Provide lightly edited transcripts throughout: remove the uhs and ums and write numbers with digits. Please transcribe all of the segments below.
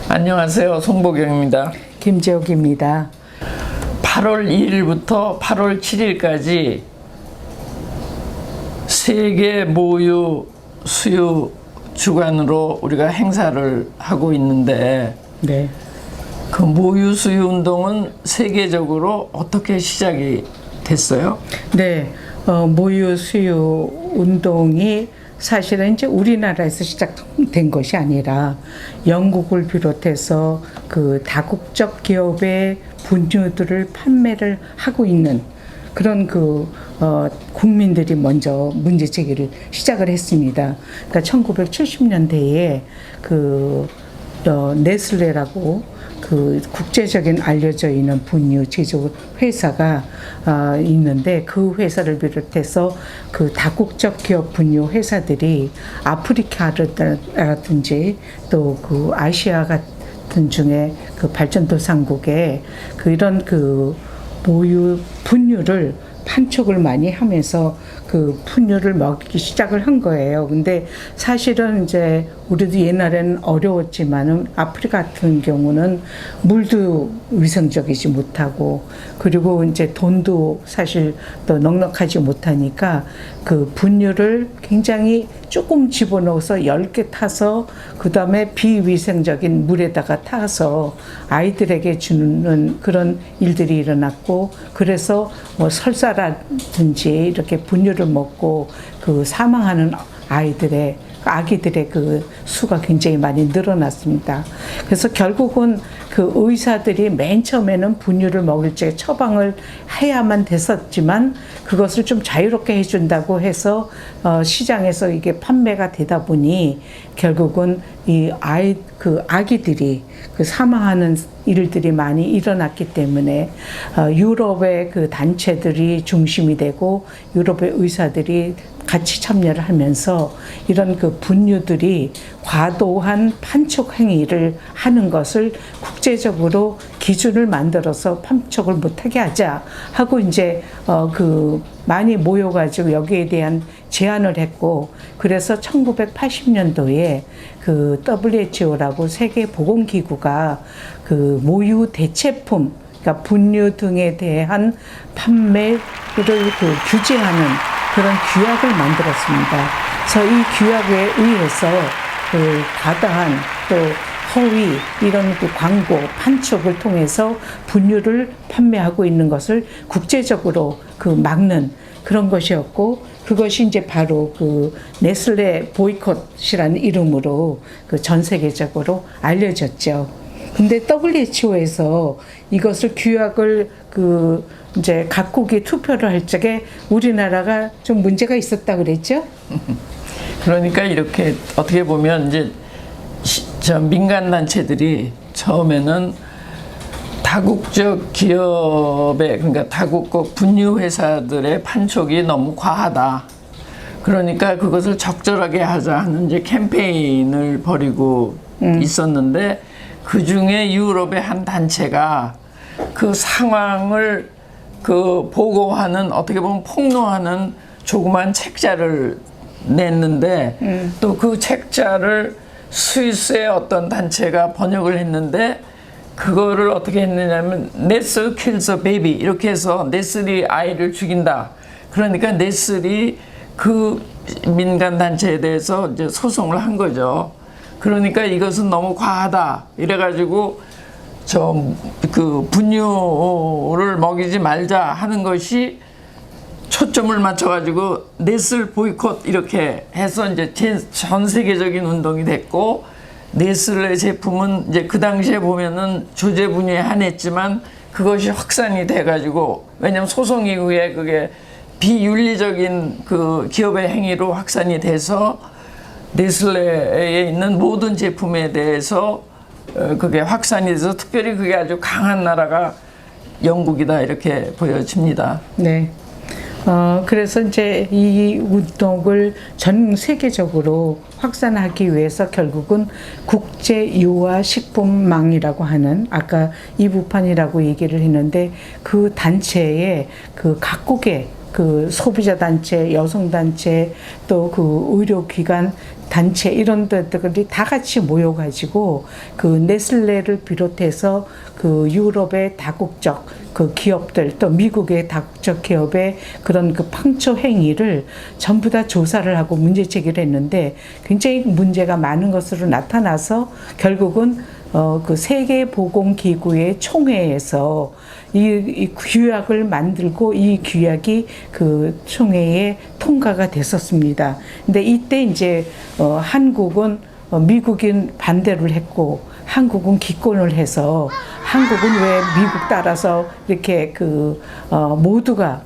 안녕하세요. 송보경입니다. 김재옥입니다. 8월 2일부터 8월 7일까지 세계 모유 수유 주간으로 우리가 행사를 하고 있는데, 네. 그 모유 수유 운동은 세계적으로 어떻게 시작이 됐어요? 네. 모유 수유 운동이 사실은 이제 우리나라에서 시작된 것이 아니라 영국을 비롯해서 그 다국적 기업의 분유들을 판매를 하고 있는 그런 국민들이 먼저 문제 제기를 시작을 했습니다. 그러니까 1970년대에 네슬레라고 국제적인 알려져 있는 분유 제조 회사가 있는데, 그 회사를 비롯해서 그 다국적 기업 분유 회사들이 아프리카라든지 또 그 아시아 같은 중에 그 발전도상국에 이런 모유 분유를 판촉을 많이 하면서 그 분유를 먹이기 시작을 한 거예요. 근데 사실은 이제 우리도 옛날에는 어려웠지만은 아프리카 같은 경우는 물도 위생적이지 못하고, 그리고 이제 돈도 사실 또 넉넉하지 못하니까 그 분유를 굉장히 조금 집어넣어서 10개 타서 그 다음에 비위생적인 물에다가 타서 아이들에게 주는 그런 일들이 일어났고, 그래서 뭐 설사라든지 이렇게 분유를 먹고 사망하는 아기들의 그 수가 굉장히 많이 늘어났습니다. 그래서 결국은 그 의사들이 맨 처음에는 분유를 먹일 때 처방을 해야만 됐었지만, 그것을 좀 자유롭게 해준다고 해서 시장에서 이게 판매가 되다 보니 결국은 아기들이 사망하는 일들이 많이 일어났기 때문에 유럽의 그 단체들이 중심이 되고 유럽의 의사들이 같이 참여를 하면서 이런 그 분유들이 과도한 판촉 행위를 하는 것을 국제적으로 기준을 만들어서 판촉을 못하게 하자 하고 이제 많이 모여가지고 여기에 대한 제안을 했고, 그래서 1980년도에 그 WHO라고 세계보건기구가 그 모유 대체품, 그러니까 분유 등에 대한 판매를 규제하는 그런 규약을 만들었습니다. 그래서 이 규약에 의해서 과다한 또 허위 이런 광고 판촉을 통해서 분유를 판매하고 있는 것을 국제적으로 막는 그런 것이었고, 그것이 이제 바로 네슬레 보이콧이라는 이름으로 전 세계적으로 알려졌죠. 근데 WHO에서 이것을 규약을 이제 각국이 투표를 할 적에 우리나라가 좀 문제가 있었다 그랬죠? 그러니까 이렇게 어떻게 보면 이제 민간 단체들이 처음에는 다국적 기업의, 그러니까 다국적 분유 회사들의 판촉이 너무 과하다. 그러니까 그것을 적절하게 하자 하는 이제 캠페인을 벌이고 있었는데, 그 중에 유럽의 한 단체가 그 상황을 보고하는, 어떻게 보면 폭로하는 조그만 책자를 냈는데, 또 그 책자를 스위스의 어떤 단체가 번역을 했는데, 그거를 어떻게 했느냐면 네슬 kills a baby 이렇게 해서 네슬이 아이를 죽인다. 그러니까 네슬이 그 민간 단체에 대해서 이제 소송을 한 거죠. 그러니까 이것은 너무 과하다. 이래가지고 분유를 먹이지 말자 하는 것이 초점을 맞춰가지고 네슬 보이콧 이렇게 해서 이제 전 세계적인 운동이 됐고, 네슬레 제품은 이제 그 당시에 보면은 조제 분유에 한했지만 그것이 확산이 돼가지고, 왜냐면 소송 이후에 그게 비윤리적인 기업의 행위로 확산이 돼서 네슬레에 있는 모든 제품에 대해서 그게 확산이 돼서, 특별히 그게 아주 강한 나라가 영국이다 이렇게 보여집니다. 네. 그래서 이제 이 운동을 전 세계적으로 확산하기 위해서 결국은 국제유아식품망이라고 하는, 아까 이부판이라고 얘기를 했는데 그 단체에 각국의 그 소비자 단체, 여성 단체, 또 그 의료기관 단체 이런 데들이 다 같이 모여가지고 그 네슬레를 비롯해서 그 유럽의 다국적 그 기업들 또 미국의 다국적 기업의 그런 그 방초 행위를 전부 다 조사를 하고 문제 제기를 했는데 굉장히 문제가 많은 것으로 나타나서 결국은 그 세계보건기구의 총회에서 이 규약을 만들고 이 규약이 그 총회에 통과가 됐었습니다. 근데 이때 이제 한국은 미국인 반대를 했고 한국은 기권을 해서 한국은 왜 미국 따라서 이렇게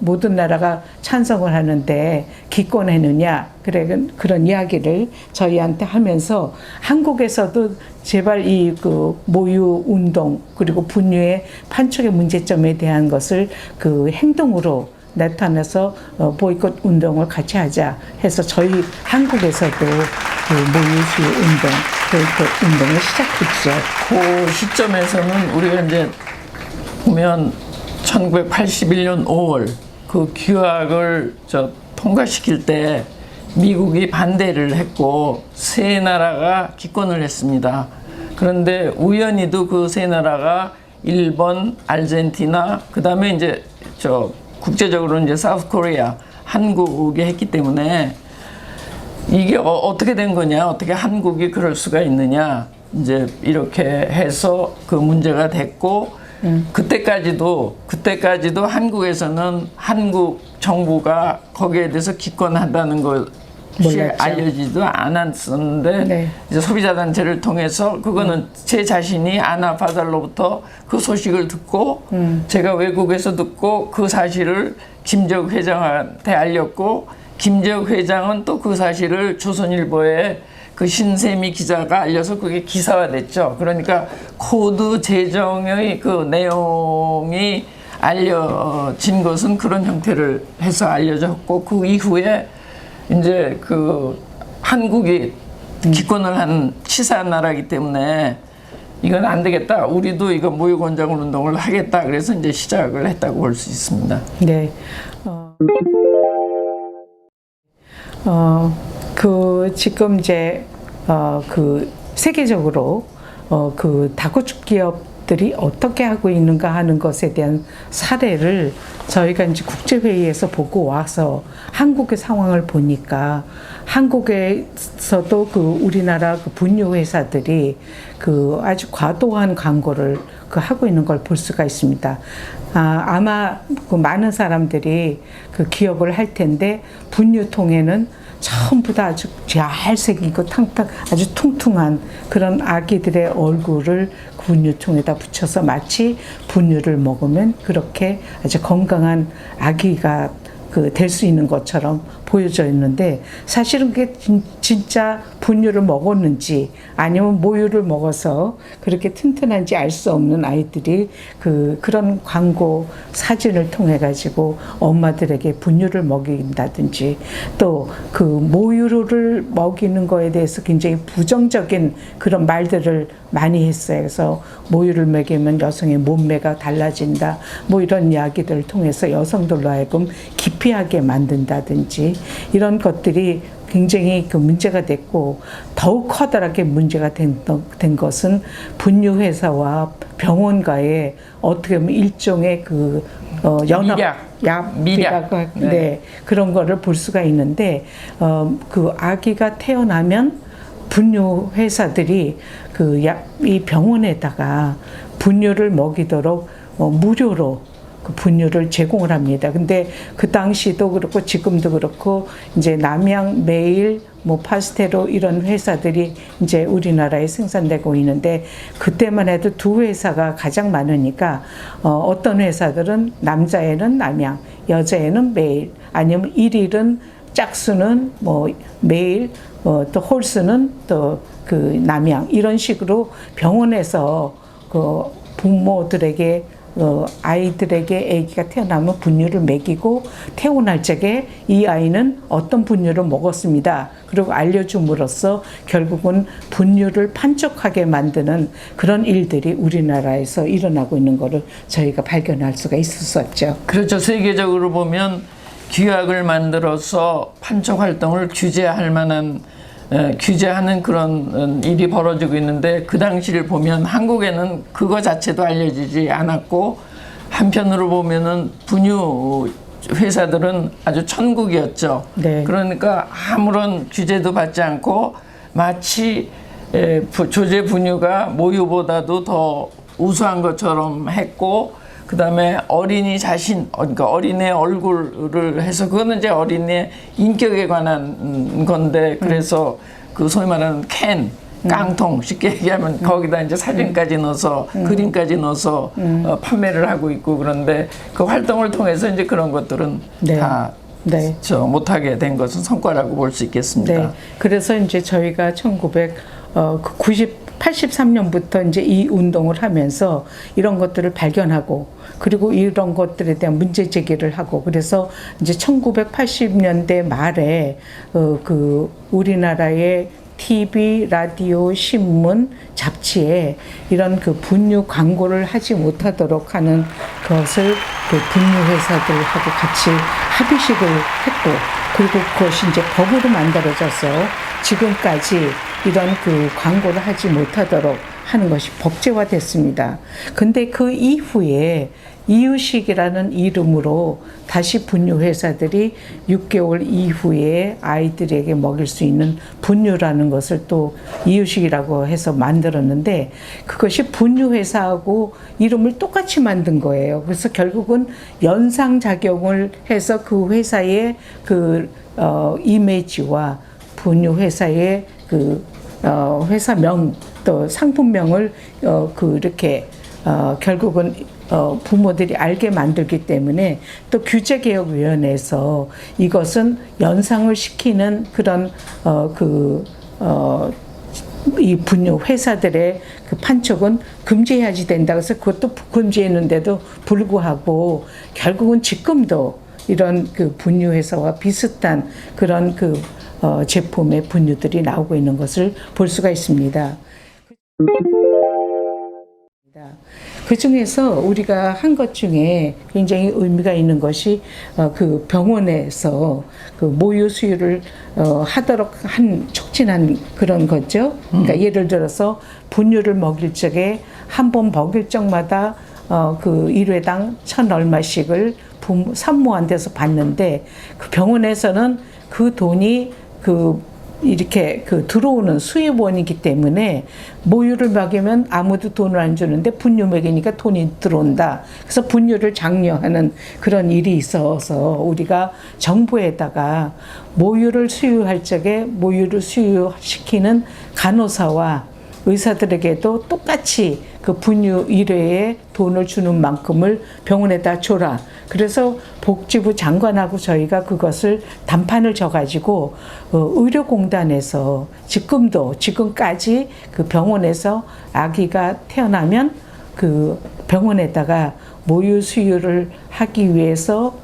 모든 나라가 찬성을 하는데 기권했느냐 그런 이야기를 저희한테 하면서 한국에서도 제발 이 모유 운동 그리고 분유의 판촉의 문제점에 대한 것을 그 행동으로 나타내서 보이콧 운동을 같이 하자 해서 저희 한국에서도 그 모유수유 운동, 보이콧 운동을 시작했죠. 그 시점에서는 우리가 이제 보면 1981년 5월 그 규약을 통과시킬 때 미국이 반대를 했고 세 나라가 기권을 했습니다. 그런데 우연히도 그 세 나라가 일본, 아르헨티나, 그 다음에 이제 국제적으로 이제 사우스 코리아, 한국이 했기 때문에 이게 어떻게 된 거냐, 어떻게 한국이 그럴 수가 있느냐, 이제 이렇게 해서 그 문제가 됐고, 그때까지도 한국에서는 한국 정부가 거기에 대해서 기권한다는 것이 몰랐죠. 알려지지도 않았었는데, 네. 이제 소비자단체를 통해서 그거는 제 자신이 아나 파달로부터 그 소식을 듣고, 제가 외국에서 듣고 그 사실을 김재욱 회장한테 알렸고, 김재욱 회장은 또 그 사실을 조선일보에 그 신세미 기자가 알려서 그게 기사화됐죠. 그러니까 코드 제정의 그 내용이 알려진 것은 그런 형태를 해서 알려졌고, 그 이후에 이제 그 한국이 기권을 한 치사한 나라이기 때문에 이건 안 되겠다. 우리도 이거 모유권장 운동을 하겠다. 그래서 이제 시작을 했다고 볼 수 있습니다. 네. 지금 이제 그 세계적으로 그 다국적 기업들이 어떻게 하고 있는가 하는 것에 대한 사례를 저희가 이제 국제회의에서 보고 와서 한국의 상황을 보니까 한국에서도 그 우리나라 그 분유 회사들이 그 아주 과도한 광고를 하고 있는 걸 볼 수가 있습니다. 아마 그 많은 사람들이 그 기억을 할 텐데 분유통에는 전부 다 아주 잘 새기고 아주 퉁퉁한 그런 아기들의 얼굴을 분유통에다 붙여서 마치 분유를 먹으면 그렇게 아주 건강한 아기가 될 수 있는 것처럼 보여져 있는데 사실은 그게 진짜 분유를 먹었는지 아니면 모유를 먹어서 그렇게 튼튼한지 알 수 없는 아이들이 그런 광고 사진을 통해 가지고 엄마들에게 분유를 먹인다든지 또 그 모유를 먹이는 거에 대해서 굉장히 부정적인 그런 말들을 많이 했어요. 그래서 모유를 먹이면 여성의 몸매가 달라진다. 뭐 이런 이야기들을 통해서 여성들로 하여금 기피하게 만든다든지 이런 것들이 굉장히 그 문제가 됐고 더욱 커다랗게 문제가 된 것은 분유회사와 병원과의 어떻게 보면 일종의 연합 미략 네. 그런 거를 볼 수가 있는데 그 아기가 태어나면 분유 회사들이 이 병원에다가 분유를 먹이도록 무료로 그 분유를 제공을 합니다. 근데 그 당시도 그렇고 지금도 그렇고 이제 남양, 메일, 파스테로 이런 회사들이 이제 우리나라에 생산되고 있는데 그때만 해도 두 회사가 가장 많으니까 어떤 회사들은 남자애는 남양, 여자애는 메일, 아니면 일일은 짝수는 메일, 또 홀수는 또 남양 이런 식으로 병원에서 부모들에게 아이들에게 아기가 태어나면 분유를 먹이고 태어날 적에 이 아이는 어떤 분유를 먹었습니다. 그리고 알려줌으로써 결국은 분유를 판촉하게 만드는 그런 일들이 우리나라에서 일어나고 있는 것을 저희가 발견할 수가 있었죠. 그렇죠. 세계적으로 보면 규약을 만들어서 판촉 활동을 규제할 만한 규제하는 그런 일이 벌어지고 있는데 그 당시를 보면 한국에는 그거 자체도 알려지지 않았고 한편으로 보면은 분유 회사들은 아주 천국이었죠. 네. 그러니까 아무런 규제도 받지 않고 마치 조제 분유가 모유보다도 더 우수한 것처럼 했고 그다음에 어린이 자신 그러니까 어린애 얼굴을 해서 그거는 이제 어린이의 인격에 관한 건데 그래서 그 소위 말하는 캔 깡통 쉽게 얘기하면 거기다 이제 사진까지 넣어서 그림까지 넣어서 판매를 하고 있고 그런데 그 활동을 통해서 이제 그런 것들은 네. 다 네. 못하게 된 것은 성과라고 볼 수 있겠습니다. 네. 그래서 이제 저희가 1983년부터 이제 이 운동을 하면서 이런 것들을 발견하고 그리고 이런 것들에 대한 문제 제기를 하고 그래서 이제 1980년대 말에 그 우리나라의 TV, 라디오, 신문, 잡지에 이런 그 분유 광고를 하지 못하도록 하는 것을 그 분유 회사들하고 같이 합의식을 했고 그리고 그것이 이제 법으로 만들어져서 지금까지 이런 그 광고를 하지 못하도록 하는 것이 법제화됐습니다. 근데 그 이후에 이유식이라는 이름으로 다시 분유 회사들이 6개월 이후에 아이들에게 먹일 수 있는 분유라는 것을 또 이유식이라고 해서 만들었는데 그것이 분유 회사하고 이름을 똑같이 만든 거예요. 그래서 결국은 연상작용을 해서 그 회사의 그 이미지와 분유 회사의 그 회사명 또 상품명을 그렇게 결국은 부모들이 알게 만들기 때문에 또 규제개혁위원회에서 이것은 연상을 시키는 그런 이 분유 회사들의 그 판촉은 금지해야지 된다. 그래서 그것도 금지했는데도 불구하고 결국은 지금도 이런 그 분유 회사와 비슷한 그런 그 제품의 분유들이 나오고 있는 것을 볼 수가 있습니다. 그 중에서 우리가 한 것 중에 굉장히 의미가 있는 것이 그 병원에서 그 모유 수유를 하도록 촉진한 그런 거죠. 그러니까 예를 들어서 분유를 먹일 적에 한 번 먹일 적마다 그 1회당 1,000 얼마씩을 산모한테서 받는데 그 병원에서는 그 돈이 이렇게 들어오는 수입원이기 때문에 모유를 먹이면 아무도 돈을 안 주는데 분유 먹이니까 돈이 들어온다. 그래서 분유를 장려하는 그런 일이 있어서 우리가 정부에다가 모유를 수유할 적에 모유를 수유시키는 간호사와 의사들에게도 똑같이 그 분유 1회에 돈을 주는 만큼을 병원에다 줘라. 그래서 복지부 장관하고 저희가 그것을 단판을 져가지고 의료공단에서 지금까지 그 병원에서 아기가 태어나면 그 병원에다가 모유 수유를 하기 위해서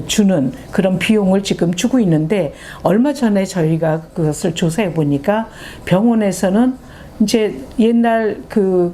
주는 그런 비용을 지금 주고 있는데 얼마 전에 저희가 그것을 조사해 보니까 병원에서는 이제 옛날 그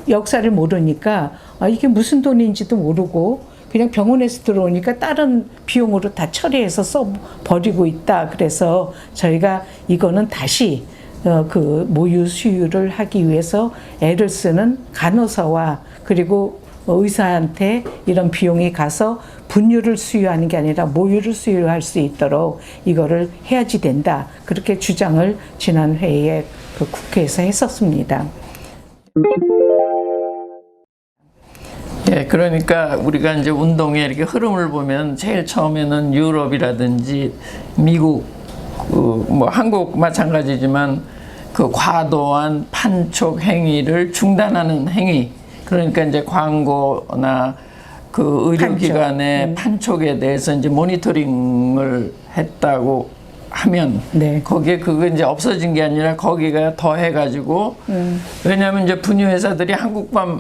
역사를 모르니까 이게 무슨 돈인지도 모르고 그냥 병원에서 들어오니까 다른 비용으로 다 처리해서 써버리고 있다. 그래서 저희가 이거는 다시 그 모유 수유를 하기 위해서 애를 쓰는 간호사와 그리고 의사한테 이런 비용이 가서 분유를 수유하는 게 아니라 모유를 수유할 수 있도록 이거를 해야지 된다. 그렇게 주장을 지난 회의에 그 국회에서 했었습니다. 예, 그러니까 우리가 이제 운동의 이렇게 흐름을 보면 제일 처음에는 유럽이라든지 미국, 뭐 한국 마찬가지지만 그 과도한 판촉 행위를 중단하는 행위. 그러니까 이제 광고나 그 의료기관의 판촉에 대해서 이제 모니터링을 했다고 하면 네. 거기에 그거 이제 없어진 게 아니라 거기가 더 해가지고 왜냐하면 이제 분유 회사들이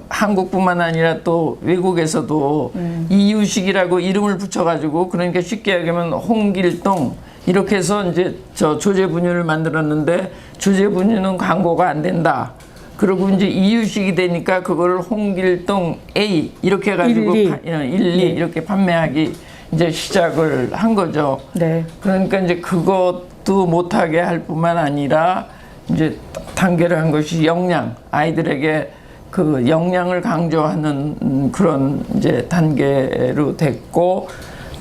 한국뿐만 아니라 또 외국에서도 이유식이라고 이름을 붙여가지고 그러니까 쉽게 얘기하면 홍길동 이렇게 해서 이제 조제 분유를 만들었는데 조제 분유는 광고가 안 된다. 그리고 이제 이유식이 되니까 그거를 홍길동 A 이렇게 해가지고 1, 2 네. 이렇게 판매하기 이제 시작을 한 거죠. 네. 그러니까 이제 그것도 못하게 할 뿐만 아니라 이제 단계를 한 것이 역량, 아이들에게 그 역량을 강조하는 그런 이제 단계로 됐고,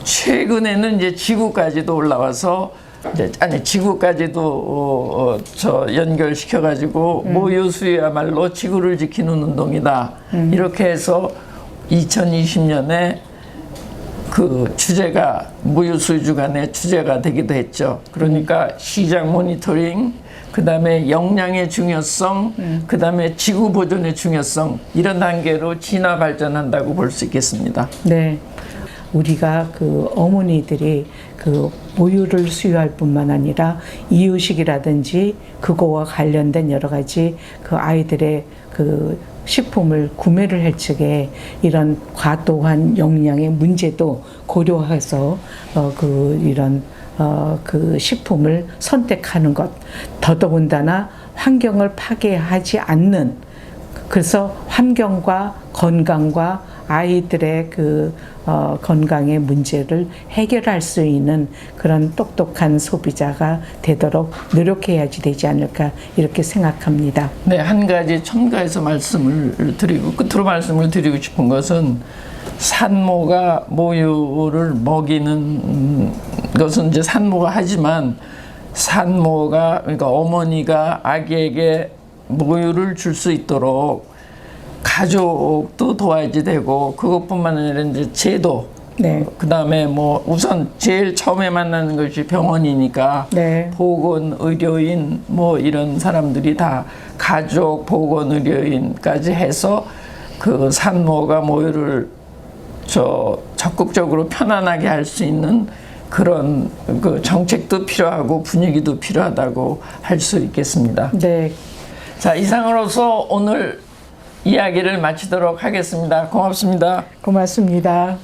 최근에는 이제 지구까지도 올라와서 이제 지구까지도 저 연결시켜 가지고 모유수유야말로 지구를 지키는 운동이다. 이렇게 해서 2020년에 그 주제가 모유수유 주간의 주제가 되기도 했죠. 그러니까 시장 모니터링, 그다음에 역량의 중요성, 그다음에 지구 보존의 중요성, 이런 단계로 진화 발전한다고 볼 수 있겠습니다. 네. 우리가 그 어머니들이 그 모유를 수유할 뿐만 아니라 이유식이라든지 그거와 관련된 여러 가지 그 아이들의 그 식품을 구매를 할 적에 이런 과도한 영양의 문제도 고려해서 그 식품을 선택하는 것, 더더군다나 환경을 파괴하지 않는, 그래서 환경과 건강과 아이들의 건강의 문제를 해결할 수 있는 그런 똑똑한 소비자가 되도록 노력해야지 되지 않을까, 이렇게 생각합니다. 네, 한 가지 첨가해서 말씀을 드리고 끝으로 말씀을 드리고 싶은 것은, 산모가 모유를 먹이는 것은 이제 산모가 하지만, 산모가, 그러니까 어머니가 아기에게 모유를 줄 수 있도록 가족도 도와야지 되고, 그것뿐만 아니라 이제 제도, 네. 그다음에 뭐 우선 제일 처음에 만나는 것이 병원이니까, 네. 보건 의료인 뭐 이런 사람들이 다 가족 보건 의료인까지 해서 그 산모가 모유를 적극적으로 편안하게 할 수 있는 그런 그 정책도 필요하고 분위기도 필요하다고 할 수 있겠습니다. 네. 자, 이상으로서 오늘 이야기를 마치도록 하겠습니다. 고맙습니다. 고맙습니다.